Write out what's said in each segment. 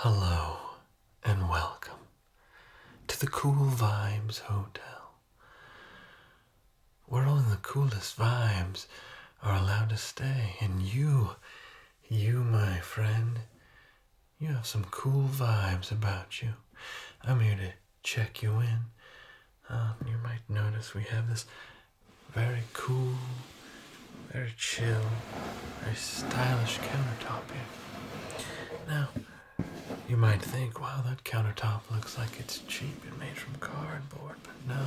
Hello and welcome to the Cool Vibes Hotel, where only the coolest vibes are allowed to stay. And you, my friend, you have some cool vibes about you. I'm here to check you in. You might notice we have this very cool, very chill, very stylish countertop here. Now, you might think, wow, that countertop looks like it's cheap and made from cardboard, but no,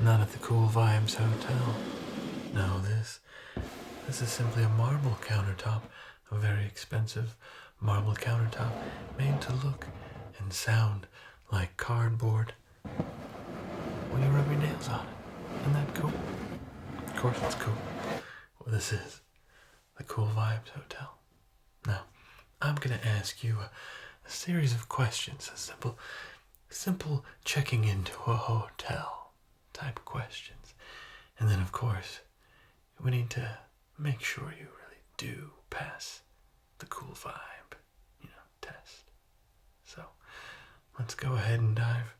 not at the Cool Vibes Hotel. No, this is simply a marble countertop, a very expensive marble countertop made to look and sound like cardboard when you rub your nails on it. Isn't that cool? Of course it's cool. Well, this is the Cool Vibes Hotel. Now, I'm going to ask you a series of questions, a simple checking into a hotel type questions. And then, of course, we need to make sure you really do pass the cool vibe, test. So, let's go ahead and dive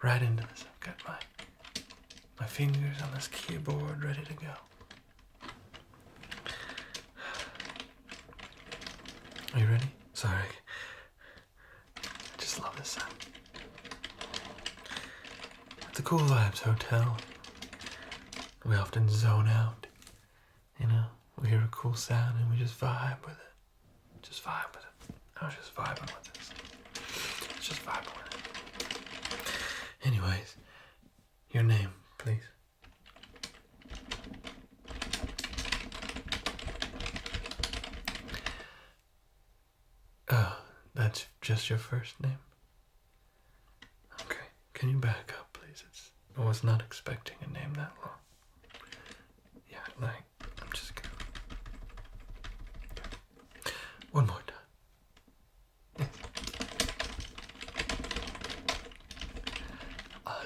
right into this. I've got my fingers on this keyboard ready to go. Are you ready? Sorry. I just love this sound. At the Cool Vibes Hotel, we often zone out. We hear a cool sound and we just vibe with it. Just vibe with it. I was just vibing with this. Just vibing with it. Anyways, your name, please. That's just your first name? Okay. Can you back up, please? I was not expecting a name that long. Yeah, I'm just gonna... One more time.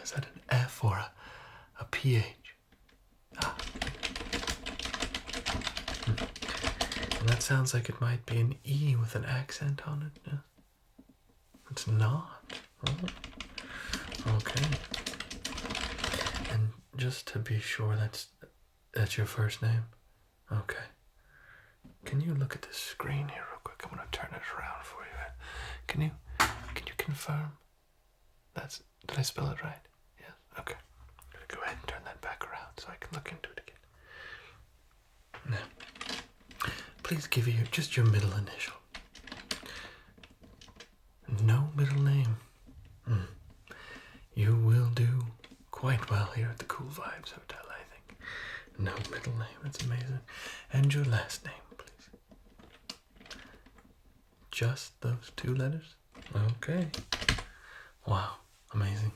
Is that an F or a PH? And that sounds like it might be an E with an accent on it. Yeah. It's not. Oh. Okay. And just to be sure, that's your first name? Okay. Can you look at this screen here real quick? I'm gonna turn it around for you. Can you confirm? Did I spell it right? Yes. Okay. I'm gonna go ahead and turn that back around so I can look into it again. Now, please give you just your middle initial. No middle name. You will do quite well here at the Cool Vibes Hotel, I think. No middle name. That's amazing. And your last name, please. Just those two letters? Okay. Wow. Amazing.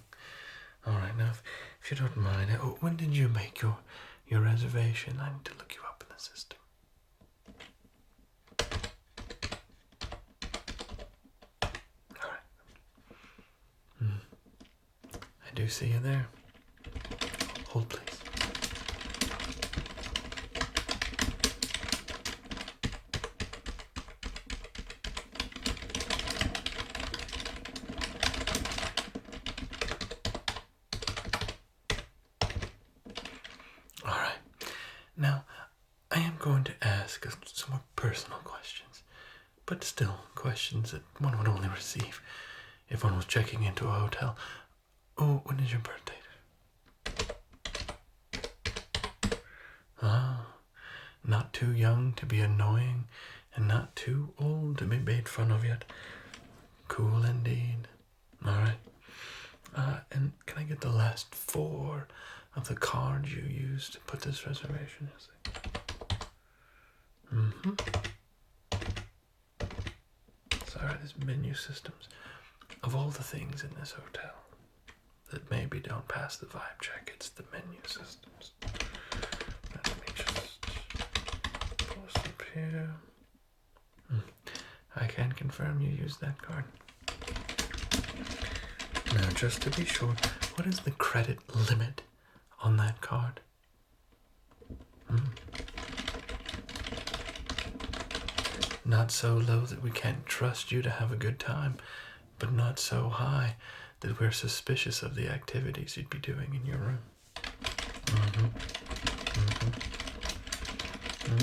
All right. Now, if you don't mind, when did you make your reservation? I need to look you up in the system. I do see you there. Hold, please. All right. Now, I am going to ask some more personal questions, but still questions that one would only receive if one was checking into a hotel. Oh, when is your birthday? Not too young to be annoying and not too old to be made fun of yet. Cool indeed. Alright. And can I get the last 4 of the cards you used to put this reservation in? Sorry, this menu systems. Of all the things in this hotel that maybe don't pass the vibe check, it's the menu systems. Let me just pull this up here. I can confirm you used that card. Now, just to be sure, what is the credit limit on that card? Not so low that we can't trust you to have a good time, but not so high that we're suspicious of the activities you'd be doing in your room.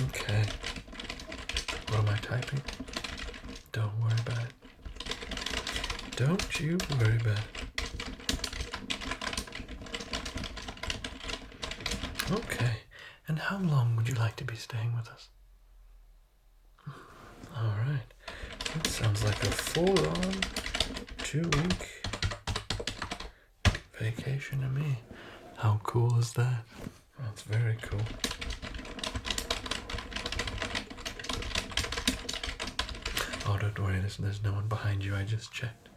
Okay. What am I typing? Don't worry about it. Don't you worry about it. Okay. And how long would you like to be staying with us? All right. That sounds like a full-on 2-week vacation to me. How cool is that? That's very cool. Oh, don't worry, there's no one behind you. I just checked.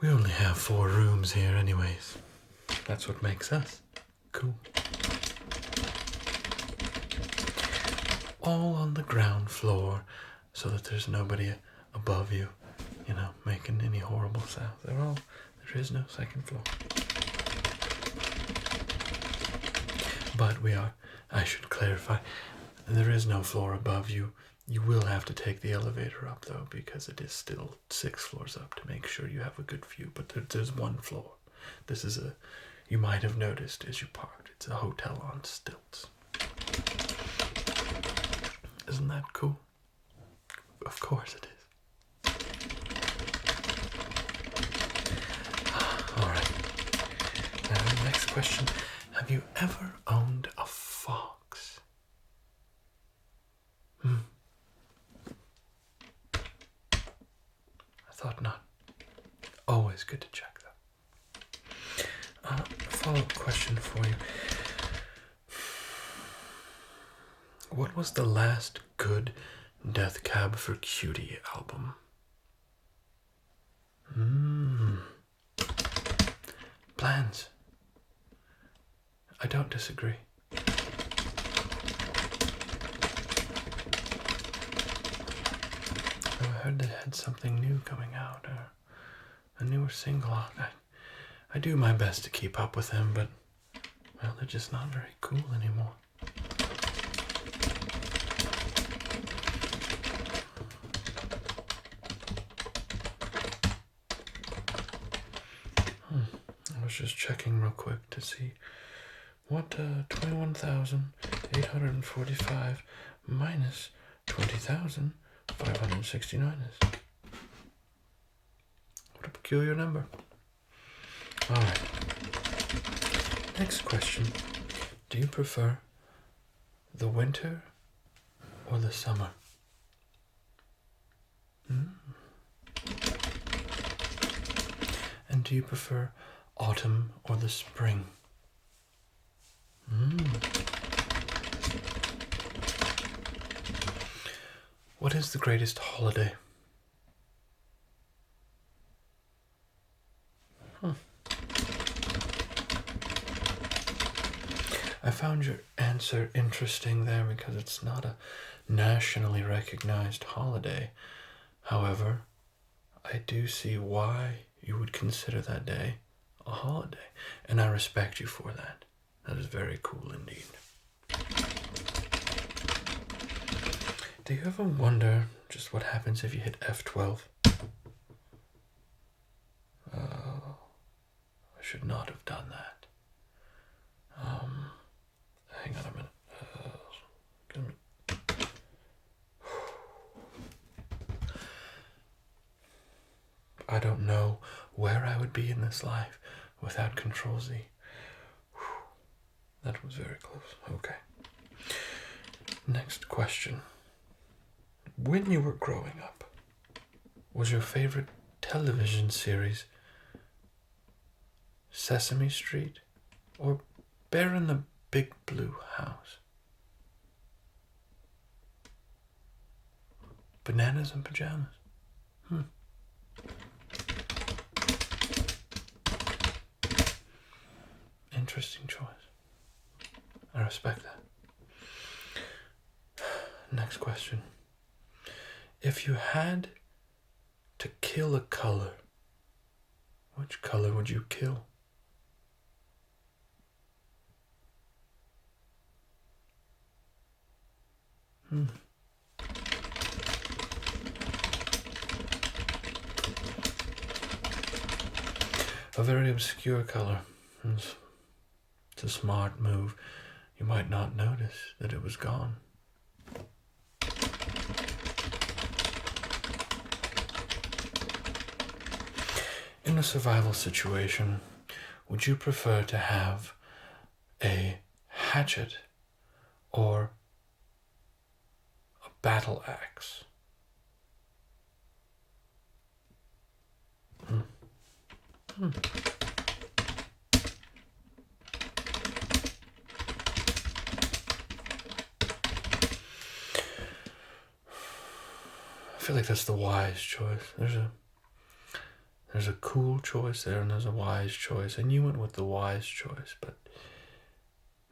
We only have 4 rooms here anyways. That's what makes us cool. All on the ground floor so that there's nobody above you, making any horrible sounds. There is no second floor. But I should clarify, there is no floor above you. You will have to take the elevator up though, because it is still 6 floors up to make sure you have a good view. But there's 1 floor. This is you might have noticed as you parked, it's a hotel on stilts. Isn't that cool? Of course it is. Alright. Now, next question. Have you ever owned a fox? I thought not. Always good to check that. Follow-up question for you. What was the last good Death Cab for Cutie album? Plans. I don't disagree. I heard they had something new coming out, a newer single. I do my best to keep up with them, but, well, they're just not very cool anymore. I was just checking real quick to see what 21,845 minus 20,569 is. What a peculiar number. Alright. Next question. Do you prefer the winter or the summer? And do you prefer autumn or the spring? What is the greatest holiday? I found your answer interesting there because it's not a nationally recognized holiday. However, I do see why you would consider that day a holiday, and I respect you for that. That is very cool indeed. Do you ever wonder just what happens if you hit F12? I should not have done that. Hang on a minute. I don't know where I would be in this life without Control Z. That was very close. Okay. Next question. When you were growing up, was your favorite television series Sesame Street or Bear in the Big Blue House? Bananas and pajamas. Interesting choice. I respect that. Next question. If you had to kill a color, which color would you kill? A very obscure color. It's a smart move. You might not notice that it was gone. In a survival situation, would you prefer to have a hatchet or a battle axe? I feel like that's the wise choice. There's a cool choice there, and there's a wise choice, and you went with the wise choice, but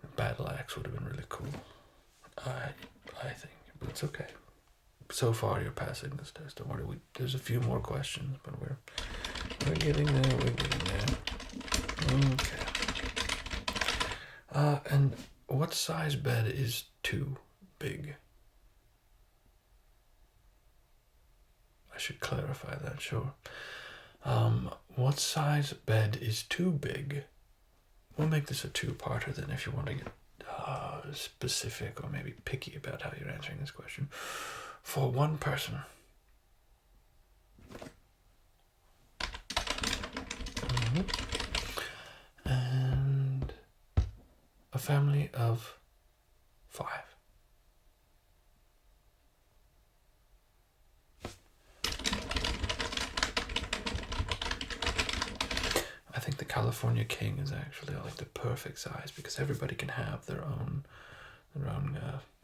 the battle axe would have been really cool. I think, but it's okay. So far, you're passing this test. Don't worry. There's a few more questions, but we're getting there. We're getting there. Okay. And what size bed is too big? I should clarify that, sure. What size bed is too big? We'll make this a two-parter then if you want to get specific or maybe picky about how you're answering this question. For one person. And a family of 5. I think the California King is actually like the perfect size because everybody can have their own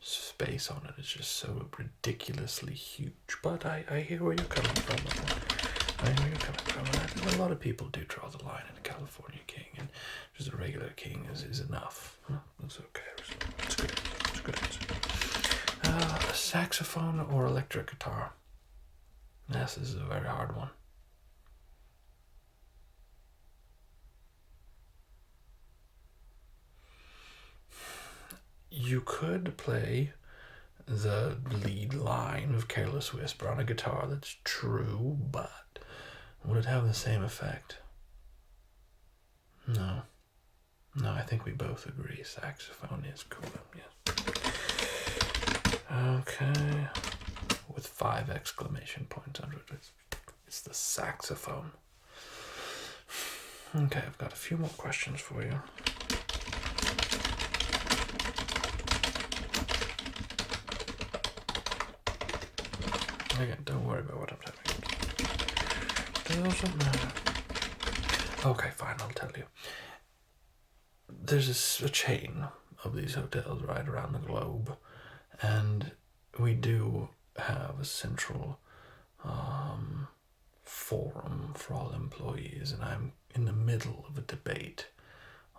space on it. It's just so ridiculously huge. But I hear where you're coming from. I hear where you're coming from. And I think a lot of people do draw the line in a California King, and just a regular king is enough. That's okay. It's good. It's a good answer. A saxophone or electric guitar? Yes, this is a very hard one. You could play the lead line of Careless Whisper on a guitar, that's true, but would it have the same effect? No, I think we both agree saxophone is cooler, yes. Okay, with 5 exclamation points under it, it's the saxophone. Okay, I've got a few more questions for you. Again, don't worry about what I'm telling you. It doesn't matter. Okay, fine, I'll tell you. There's a chain of these hotels right around the globe, and we do have a central forum for all employees, and I'm in the middle of a debate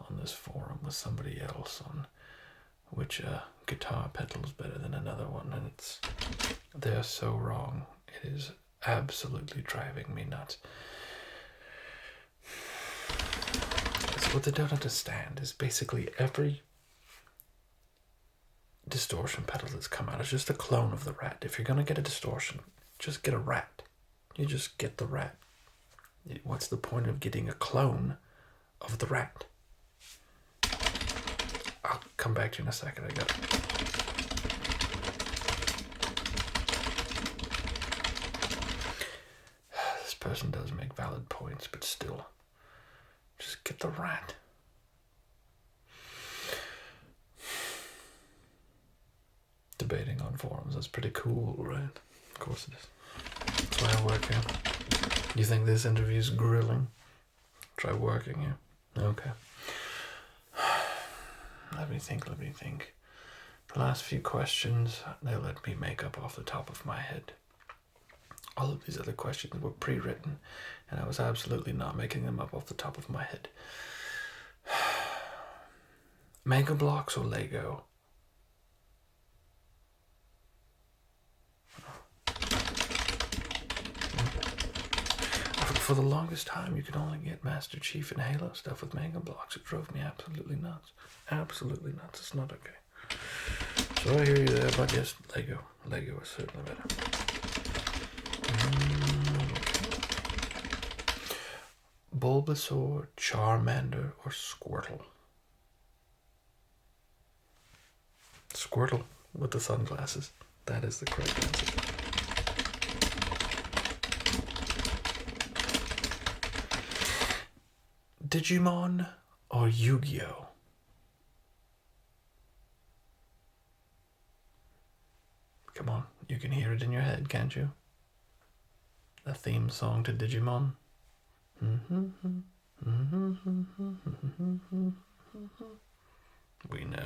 on this forum with somebody else on which guitar pedal's better than another one, and they're so wrong. It is absolutely driving me nuts. It's what they don't understand is basically every distortion pedal that's come out is just a clone of the Rat. If you're gonna get a distortion, just get a Rat. You just get the Rat. What's the point of getting a clone of the Rat? I'll come back to you in a second. I got it. This person does make valid points, but still, just get the Rat. Debating on forums, that's pretty cool, right? Of course it is. That's why I work here. You think this interview's grilling? Try working here. Okay. Let me think. The last few questions, they let me make up off the top of my head. All of these other questions were pre-written, and I was absolutely not making them up off the top of my head. Mega Blocks or Lego? For the longest time, you could only get Master Chief and Halo stuff with Mega Blocks. It drove me absolutely nuts. Absolutely nuts. It's not okay. So I hear you there, but yes, Lego. Lego is certainly better. Bulbasaur, Charmander, or Squirtle? Squirtle with the sunglasses. That is the correct answer. Digimon or Yu-Gi-Oh? Come on, you can hear it in your head, can't you? The theme song to Digimon. We know.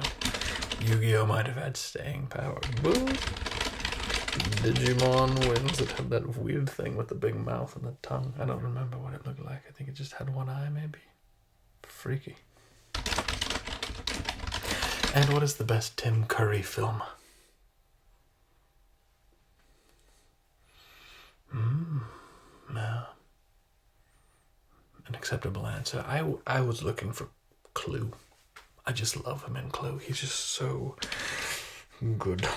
Yu-Gi-Oh might have had staying power. Boo! Digimon wins. It had that weird thing with the big mouth and the tongue. I don't remember what it looked like. I think it just had one eye, maybe. Freaky. And what is the best Tim Curry film? No. An acceptable answer. I was looking for Clue. I just love him in Clue. He's just so good.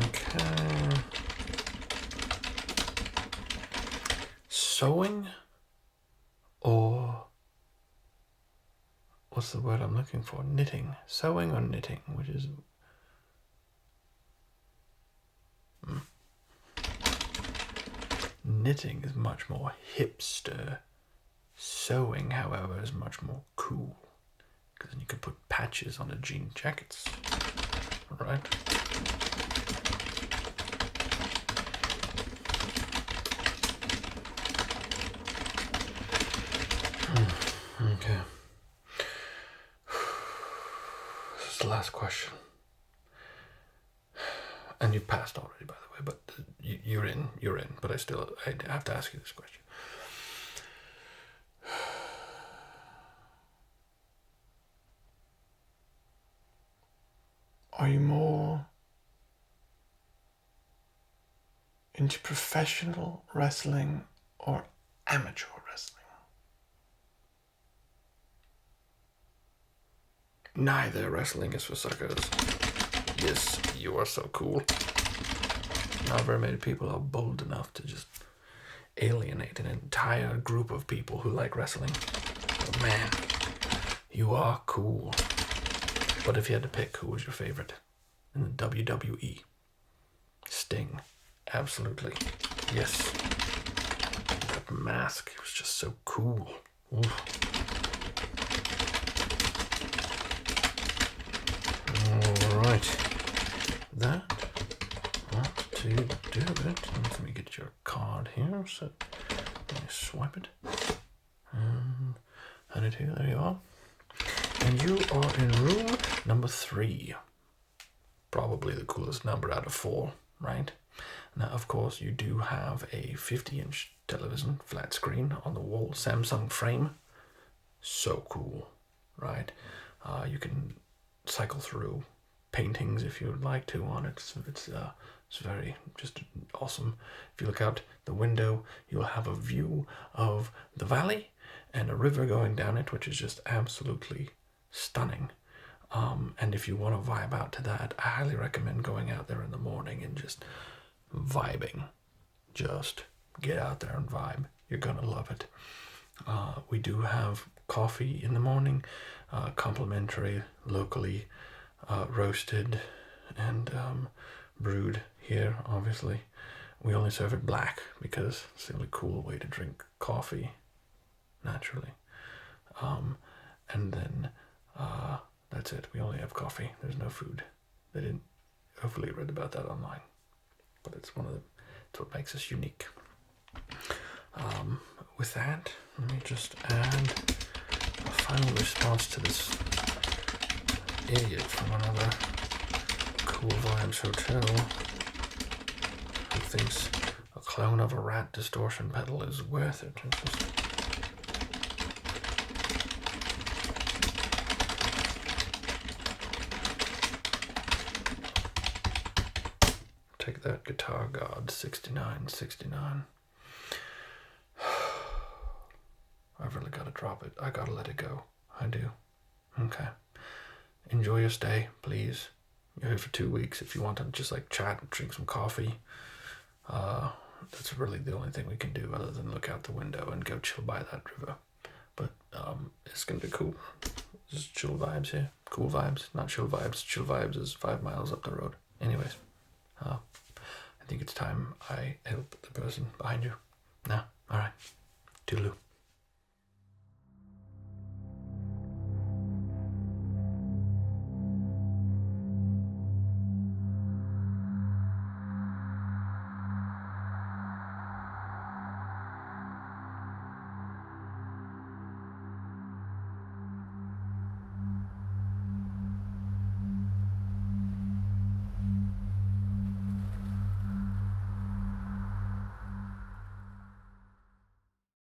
Okay. Sewing or what's the word I'm looking for? Knitting. Sewing or knitting, which is knitting is much more hipster. Sewing, however, is much more cool. Because then you can put patches on the jean jackets. Right? Okay. This is the last question. And you passed already, by the way, but you're in, but I have to ask you this question. Are you more into professional wrestling or amateur wrestling? Neither. Wrestling is for suckers. Yes, you are so cool. Not very many people are bold enough to just alienate an entire group of people who like wrestling. But man, you are cool. But if you had to pick, who was your favorite in the WWE? Sting. Absolutely. Yes. That mask, it was just so cool. Oof. Alright. That ought to do it. Let me get your card here. So let me swipe it. And hand it here. There you are. And you are in room number 3. Probably the coolest number out of 4, right? Now, of course, you do have a 50-inch television, flat screen on the wall, Samsung frame. So cool, right? You can cycle through paintings if you would like to on it. It's very just awesome. If you look out the window, you'll have a view of the valley and a river going down it, which is just absolutely stunning. And if you want to vibe out to that, I highly recommend going out there in the morning and just vibing. Just get out there and vibe. You're gonna love it. We do have coffee in the morning, complimentary, locally roasted and brewed here, obviously. We only serve it black because it's the only cool way to drink coffee, naturally. And then that's it. We only have coffee. There's no food. They didn't. Hopefully read about that online. But it's what makes us unique. With that, let me just add a final response to this idiot from another Cool Vibes hotel who thinks a clone of a rat distortion pedal is worth it. Take that, Guitar God 6969. I've really got to try drop it. I gotta let it go. I do. Okay. Enjoy your stay, please. You're here for 2 weeks. If you want to just like chat and drink some coffee, that's really the only thing we can do other than look out the window and go chill by that river. But it's gonna be cool. Just chill vibes here. Cool vibes, not chill vibes. Chill vibes is 5 miles up the road. Anyways, I think it's time I help the person behind you. Now, all right. Toodaloo.